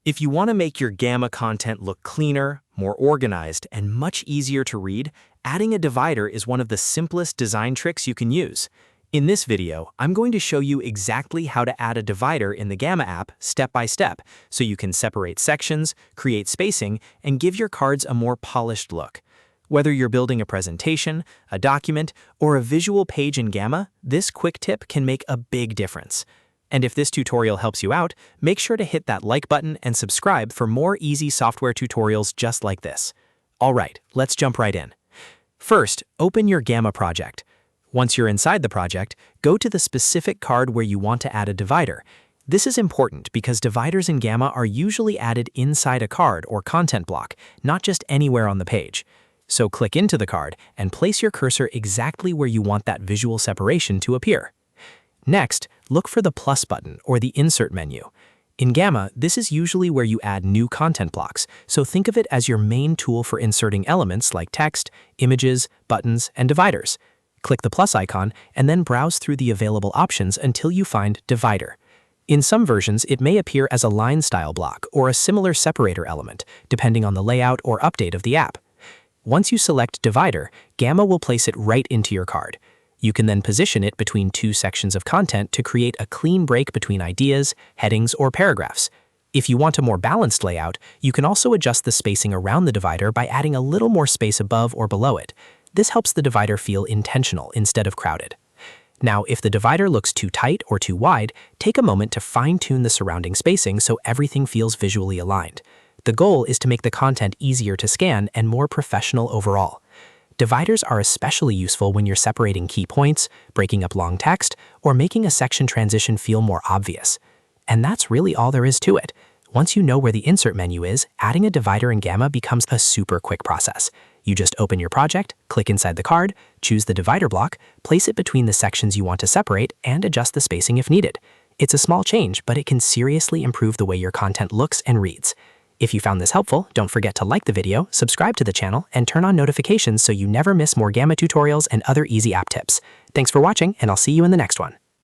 If you want to make your Gamma content look cleaner, more organized, and much easier to read, adding a divider is one of the simplest design tricks you can use. In this video, I'm going to show you exactly how to add a divider in the Gamma app step by step, so you can separate sections, create spacing, and give your cards a more polished look. Whether you're building a presentation, a document, or a visual page in Gamma, this quick tip can make a big difference. And if this tutorial helps you out, make sure to hit that like button and subscribe for more easy software tutorials just like this. All right, let's jump right in. First, open your Gamma project. Once you're inside the project, go to the specific card where you want to add a divider. This is important because dividers in Gamma are usually added inside a card or content block, not just anywhere on the page. So click into the card and place your cursor exactly where you want that visual separation to appear. Next, look for the plus button or the insert menu. In Gamma, this is usually where you add new content blocks, so think of it as your main tool for inserting elements like text, images, buttons, and dividers. Click the plus icon and then browse through the available options until you find Divider. In some versions, it may appear as a line style block or a similar separator element, depending on the layout or update of the app. Once you select Divider, Gamma will place it right into your card. You can then position it between two sections of content to create a clean break between ideas, headings, or paragraphs. If you want a more balanced layout, you can also adjust the spacing around the divider by adding a little more space above or below it. This helps the divider feel intentional instead of crowded. Now, if the divider looks too tight or too wide, take a moment to fine-tune the surrounding spacing so everything feels visually aligned. The goal is to make the content easier to scan and more professional overall. Dividers are especially useful when you're separating key points, breaking up long text, or making a section transition feel more obvious. And that's really all there is to it. Once you know where the insert menu is, adding a divider in Gamma becomes a super quick process. You just open your project, click inside the card, choose the divider block, place it between the sections you want to separate, and adjust the spacing if needed. It's a small change, but it can seriously improve the way your content looks and reads. If you found this helpful, don't forget to like the video, subscribe to the channel, and turn on notifications so you never miss more Gamma tutorials and other easy app tips. Thanks for watching, and I'll see you in the next one.